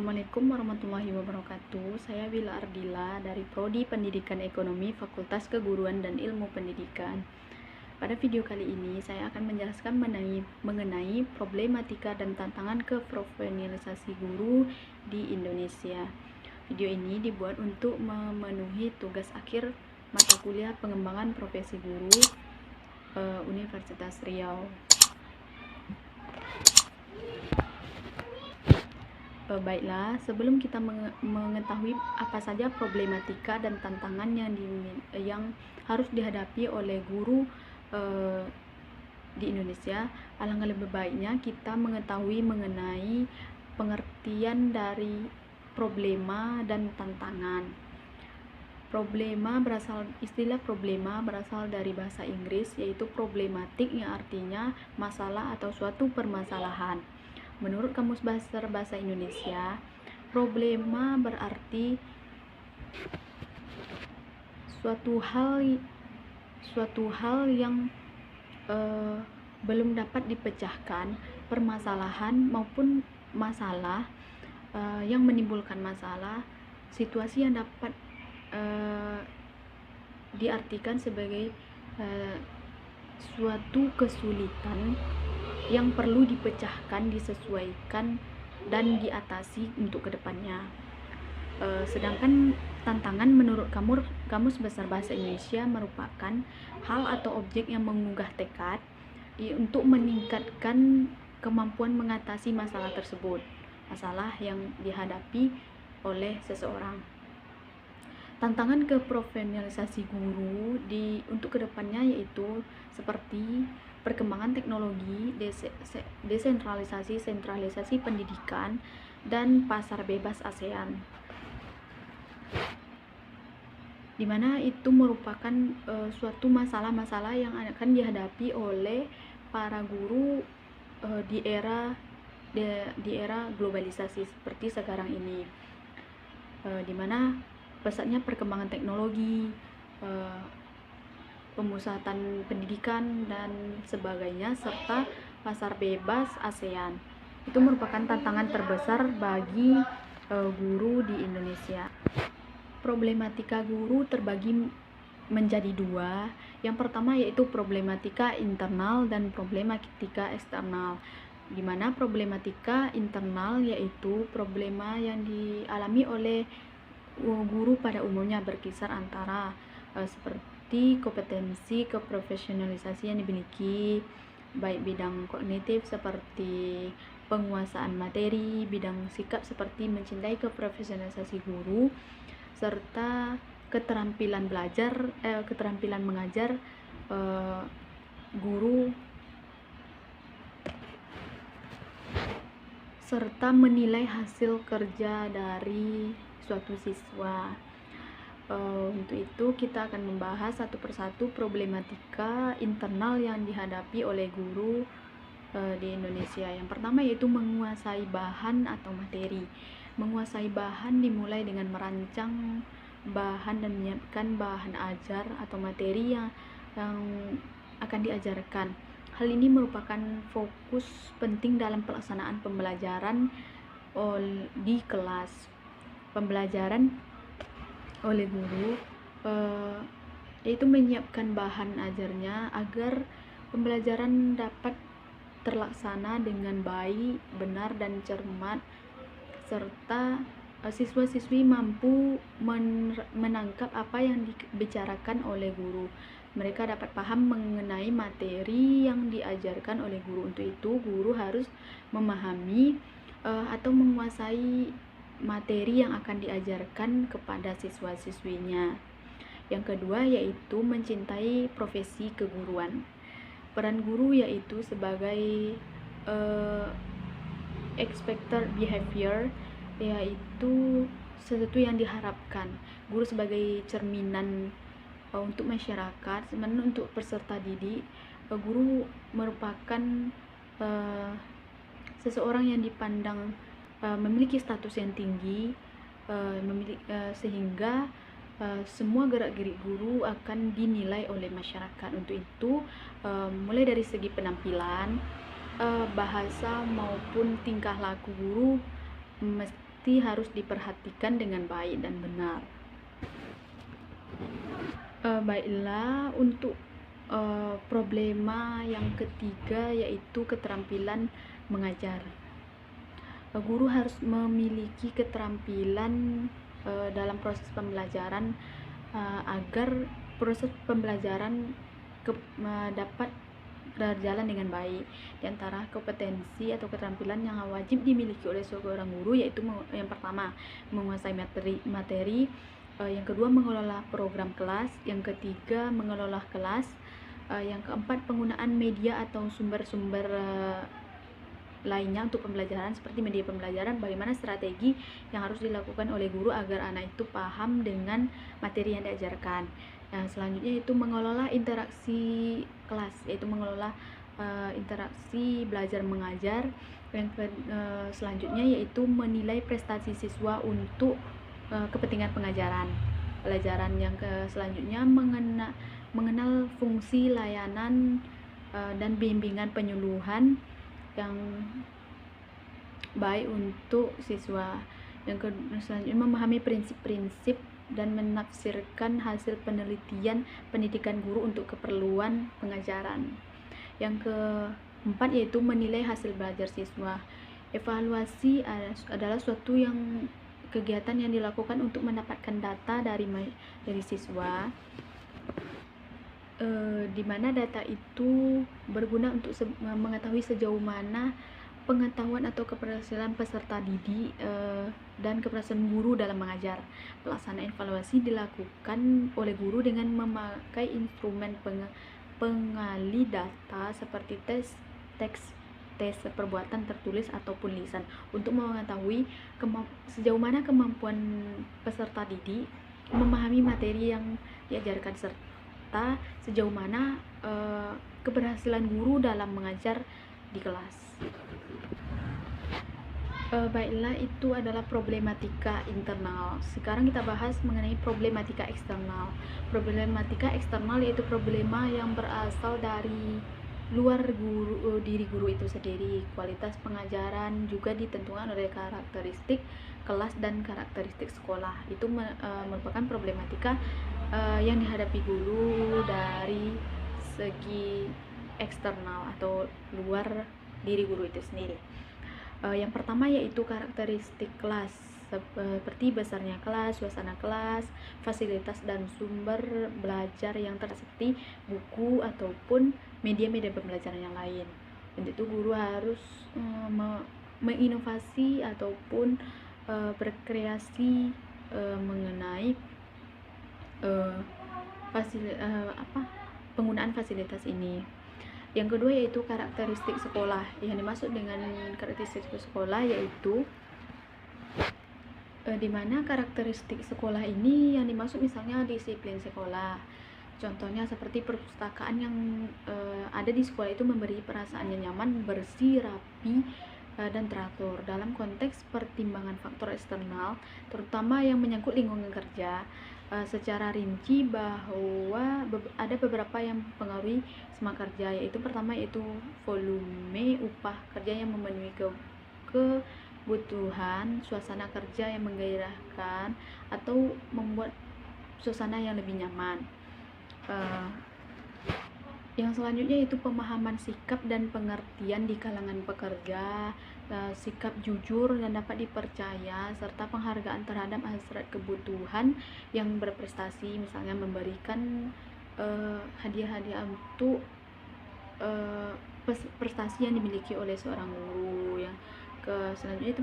Assalamualaikum warahmatullahi wabarakatuh. Saya Wila Ardila dari Prodi Pendidikan Ekonomi Fakultas Keguruan dan Ilmu Pendidikan. Pada video kali ini saya akan menjelaskan mengenai problematika dan tantangan keprofesionalisasi guru di Indonesia. Video ini dibuat untuk memenuhi tugas akhir mata kuliah pengembangan profesi guru Universitas Riau. Baiklah, sebelum kita mengetahui apa saja problematika dan tantangan yang harus dihadapi oleh guru di Indonesia, alangkah lebih baiknya kita mengetahui mengenai pengertian dari problema dan tantangan. Istilah problema berasal dari bahasa Inggris, yaitu problematik, yang artinya masalah atau suatu permasalahan. Menurut Kamus Besar Bahasa Indonesia, problema berarti suatu hal yang belum dapat dipecahkan, permasalahan maupun masalah yang menimbulkan masalah, situasi yang dapat diartikan sebagai suatu kesulitan yang perlu dipecahkan, disesuaikan, dan diatasi untuk kedepannya. Sedangkan tantangan menurut Kamus Besar Bahasa Indonesia merupakan hal atau objek yang menggugah tekad untuk meningkatkan kemampuan mengatasi masalah tersebut, masalah yang dihadapi oleh seseorang. Tantangan keprofesionalisasi guru untuk kedepannya yaitu seperti perkembangan teknologi, desentralisasi, sentralisasi pendidikan, dan pasar bebas ASEAN, dimana itu merupakan suatu masalah-masalah yang akan dihadapi oleh para guru di era globalisasi seperti sekarang ini, dimana pesatnya perkembangan teknologi, pemusatan pendidikan dan sebagainya, serta pasar bebas ASEAN. Itu merupakan tantangan terbesar bagi guru di Indonesia. Problematika guru terbagi menjadi dua. Yang pertama yaitu problematika internal dan problematika eksternal, di mana problematika internal yaitu problema yang dialami oleh guru pada umumnya, berkisar antara seperti kompetensi keprofesionalisasi yang dimiliki, baik bidang kognitif seperti penguasaan materi, bidang sikap seperti mencintai keprofesionalisasi guru, serta keterampilan mengajar guru, serta menilai hasil kerja dari suatu siswa. Untuk itu kita akan membahas satu persatu problematika internal yang dihadapi oleh guru di Indonesia. Yang pertama yaitu menguasai bahan atau materi. Menguasai bahan dimulai dengan merancang bahan dan menyiapkan bahan ajar atau materi yang akan diajarkan. Hal ini merupakan fokus penting dalam pelaksanaan pembelajaran di kelas. Pembelajaran oleh guru yaitu menyiapkan bahan ajarnya agar pembelajaran dapat terlaksana dengan baik, benar, dan cermat, serta siswa-siswi mampu menangkap apa yang dibicarakan oleh guru. Mereka dapat paham mengenai materi yang diajarkan oleh guru. Untuk itu guru harus memahami atau menguasai materi yang akan diajarkan kepada siswa-siswinya. Yang kedua yaitu mencintai profesi keguruan. Peran guru yaitu sebagai expected behavior, yaitu sesuatu yang diharapkan. Guru sebagai cerminan untuk masyarakat, sebenarnya untuk peserta didik, guru merupakan seseorang yang dipandang memiliki status yang tinggi, sehingga semua gerak-gerik guru akan dinilai oleh masyarakat. Untuk itu mulai dari segi penampilan, bahasa maupun tingkah laku guru pasti harus diperhatikan dengan baik dan benar. Baiklah, untuk problema yang ketiga yaitu keterampilan mengajar. Guru harus memiliki keterampilan dalam proses pembelajaran agar proses pembelajaran dapat berjalan dengan baik. Di antara kompetensi atau keterampilan yang wajib dimiliki oleh seorang guru yaitu yang pertama, menguasai materi, yang kedua, mengelola program kelas, yang ketiga, mengelola kelas, yang keempat, penggunaan media atau sumber-sumber lainnya untuk pembelajaran seperti media pembelajaran, bagaimana strategi yang harus dilakukan oleh guru agar anak itu paham dengan materi yang diajarkan. Selanjutnya itu mengelola interaksi kelas, yaitu mengelola interaksi belajar mengajar. Selanjutnya yaitu menilai prestasi siswa untuk kepentingan pelajaran. Yang selanjutnya mengenal fungsi layanan dan bimbingan penyuluhan yang baik untuk siswa. Yang selanjutnya memahami prinsip-prinsip dan menafsirkan hasil penelitian pendidikan guru untuk keperluan pengajaran. Yang keempat yaitu menilai hasil belajar siswa. Evaluasi adalah suatu kegiatan yang dilakukan untuk mendapatkan data dari siswa, di mana data itu berguna untuk mengetahui sejauh mana pengetahuan atau keberhasilan peserta didik dan keberhasilan guru dalam mengajar. Pelaksanaan evaluasi dilakukan oleh guru dengan memakai instrumen pengali data seperti tes perbuatan tertulis ataupun lisan untuk mengetahui sejauh mana kemampuan peserta didik memahami materi yang diajarkan serta sejauh mana keberhasilan guru dalam mengajar di kelas. Baiklah, itu adalah problematika internal. Sekarang kita bahas mengenai problematika eksternal. Problematika eksternal yaitu problema yang berasal dari luar diri guru itu sendiri. Kualitas pengajaran juga ditentukan oleh karakteristik kelas dan karakteristik sekolah. Itu merupakan problematika yang dihadapi guru dari segi eksternal atau luar diri guru itu sendiri. Yang pertama yaitu karakteristik kelas, seperti besarnya kelas, suasana kelas, fasilitas dan sumber belajar yang tersedia, buku ataupun media-media pembelajaran yang lain. Untuk itu guru harus menginovasi ataupun berkreasi mengenai penggunaan fasilitas ini. Yang kedua yaitu karakteristik sekolah. Yang dimaksud dengan karakteristik sekolah yaitu di mana karakteristik sekolah ini yang dimaksud misalnya disiplin sekolah. Contohnya seperti perpustakaan yang ada di sekolah itu memberi perasaan yang nyaman, bersih, rapi, dan teratur. Dalam konteks pertimbangan faktor eksternal, terutama yang menyangkut lingkungan kerja, secara rinci bahwa ada beberapa yang mempengaruhi semangat kerja, yaitu pertama yaitu volume upah kerja yang memenuhi kebutuhan, suasana kerja yang menggairahkan atau membuat suasana yang lebih nyaman. Yang selanjutnya yaitu pemahaman sikap dan pengertian di kalangan pekerja, sikap jujur dan dapat dipercaya, serta penghargaan terhadap hasrat kebutuhan yang berprestasi, misalnya memberikan hadiah-hadiah untuk prestasi yang dimiliki oleh seorang guru. Yang selanjutnya itu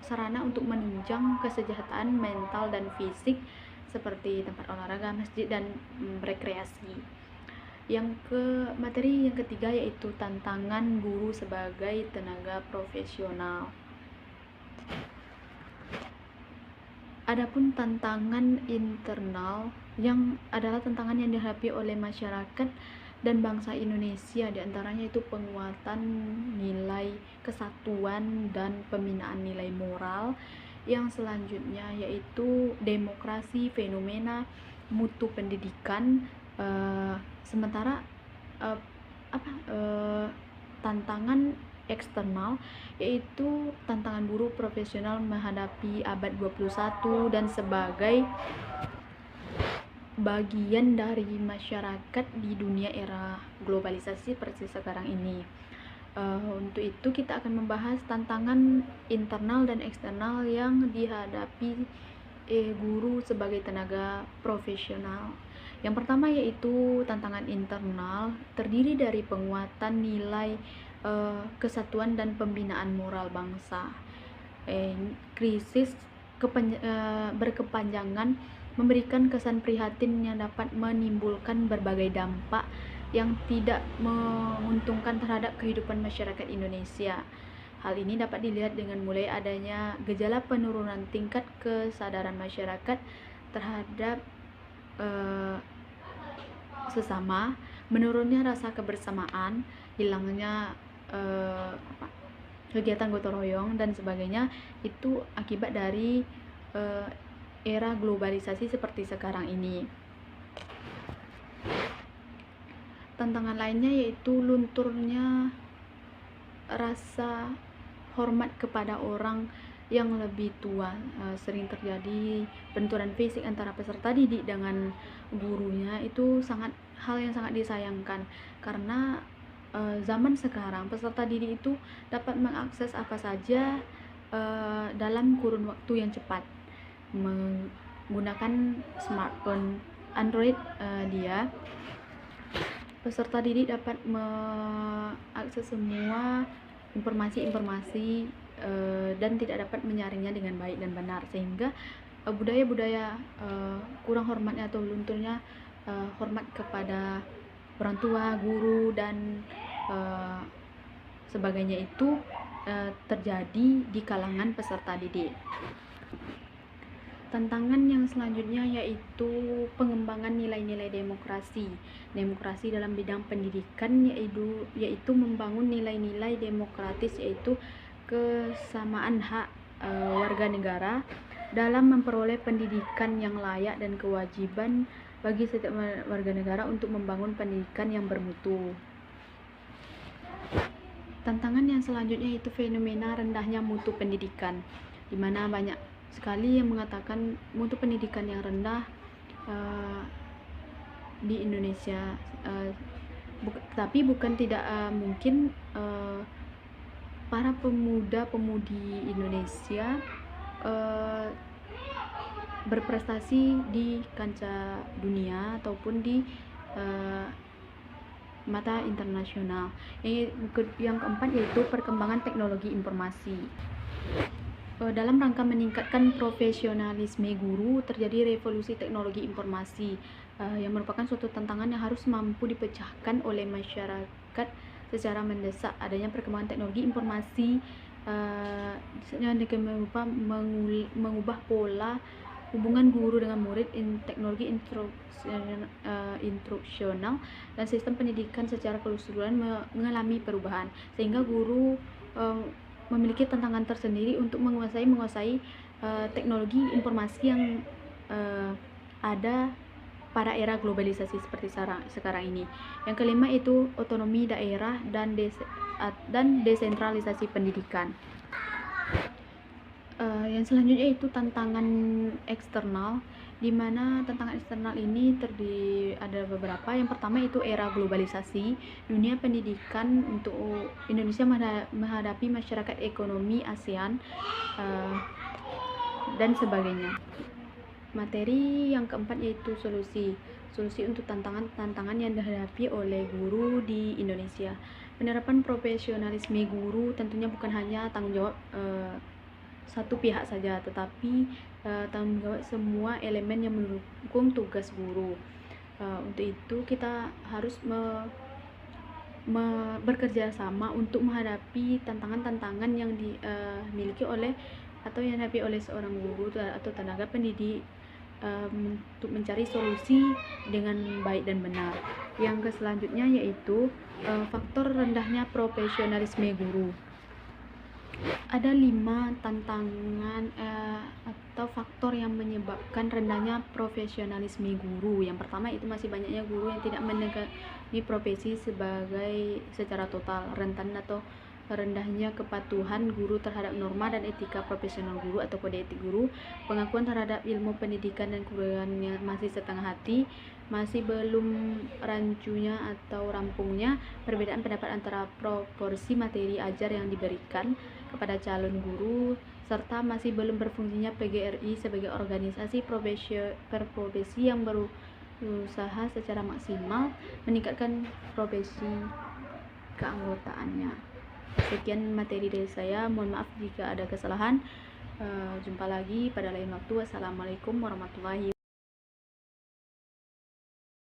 sarana untuk menunjang kesejahteraan mental dan fisik seperti tempat olahraga, masjid, dan rekreasi. Materi yang ketiga yaitu tantangan guru sebagai tenaga profesional. Adapun tantangan internal yang adalah tantangan yang dihadapi oleh masyarakat dan bangsa Indonesia, diantaranya itu penguatan nilai kesatuan dan pembinaan nilai moral. Yang selanjutnya yaitu demokrasi, fenomena mutu pendidikan. Sementara tantangan eksternal, yaitu tantangan guru profesional menghadapi abad 21 dan sebagai bagian dari masyarakat di dunia era globalisasi seperti sekarang ini. Untuk itu kita akan membahas tantangan internal dan eksternal yang dihadapi guru sebagai tenaga profesional. Yang pertama yaitu tantangan internal, terdiri dari penguatan nilai kesatuan dan pembinaan moral bangsa. Krisis berkepanjangan memberikan kesan prihatin yang dapat menimbulkan berbagai dampak yang tidak menguntungkan terhadap kehidupan masyarakat Indonesia. Hal ini dapat dilihat dengan mulai adanya gejala penurunan tingkat kesadaran masyarakat terhadap sesama, menurunnya rasa kebersamaan, hilangnya kegiatan gotong royong dan sebagainya. Itu akibat dari era globalisasi seperti sekarang ini. Tantangan lainnya yaitu lunturnya rasa hormat kepada orang yang lebih tua. Sering terjadi benturan fisik antara peserta didik dengan gurunya. Itu hal yang sangat disayangkan, karena zaman sekarang peserta didik itu dapat mengakses apa saja dalam kurun waktu yang cepat menggunakan smartphone Android. Peserta didik dapat mengakses semua informasi-informasi dan tidak dapat menyaringnya dengan baik dan benar, sehingga budaya-budaya kurang hormatnya atau lunturnya hormat kepada orang tua, guru dan sebagainya itu terjadi di kalangan peserta didik. Tantangan yang selanjutnya yaitu pengembangan nilai-nilai demokrasi. Demokrasi dalam bidang pendidikan yaitu membangun nilai-nilai demokratis, yaitu kesamaan hak warga negara dalam memperoleh pendidikan yang layak dan kewajiban bagi setiap warga negara untuk membangun pendidikan yang bermutu. Tantangan yang selanjutnya yaitu fenomena rendahnya mutu pendidikan, di mana banyak sekali yang mengatakan mutu pendidikan yang rendah di Indonesia, tapi bukan tidak mungkin para pemuda-pemudi Indonesia berprestasi di kancah dunia ataupun di mata internasional. Yang keempat yaitu perkembangan teknologi informasi. Dalam rangka meningkatkan profesionalisme guru, terjadi revolusi teknologi informasi yang merupakan suatu tantangan yang harus mampu dipecahkan oleh masyarakat secara mendesak. Adanya perkembangan teknologi informasi yang mengubah pola hubungan guru dengan murid, teknologi instruksional dan sistem pendidikan secara keseluruhan mengalami perubahan, sehingga guru memiliki tantangan tersendiri untuk menguasai teknologi informasi yang ada pada era globalisasi seperti sekarang ini. Yang kelima itu otonomi daerah dan desentralisasi pendidikan. Yang selanjutnya itu tantangan eksternal, di mana tantangan eksternal ini ada beberapa. Yang pertama itu era globalisasi. Dunia pendidikan untuk Indonesia menghadapi masyarakat ekonomi ASEAN dan sebagainya. Materi yang keempat yaitu solusi untuk tantangan yang dihadapi oleh guru di Indonesia. Penerapan profesionalisme guru tentunya bukan hanya tanggung jawab satu pihak saja, tetapi tanggung jawab semua elemen yang mendukung tugas guru. Untuk itu kita harus bekerja sama untuk menghadapi tantangan-tantangan yang dimiliki oleh atau yang dihadapi oleh seorang guru atau tenaga pendidik untuk mencari solusi dengan baik dan benar. Yang selanjutnya yaitu faktor rendahnya profesionalisme guru. Ada 5 tantangan atau faktor yang menyebabkan rendahnya profesionalisme guru. Yang pertama itu masih banyaknya guru yang tidak menekuni profesi secara total, rentan atau rendahnya kepatuhan guru terhadap norma dan etika profesional guru atau kode etik guru, pengakuan terhadap ilmu pendidikan dan kebudayaan masih setengah hati, masih belum rancunya atau rampungnya perbedaan pendapat antara proporsi materi ajar yang diberikan kepada calon guru, serta masih belum berfungsinya PGRI sebagai organisasi berprofesi yang berusaha secara maksimal meningkatkan profesi keanggotaannya. Sekian materi dari saya, mohon maaf jika ada kesalahan. Jumpa lagi pada lain waktu. Wassalamualaikum warahmatullahi wabarakatuh.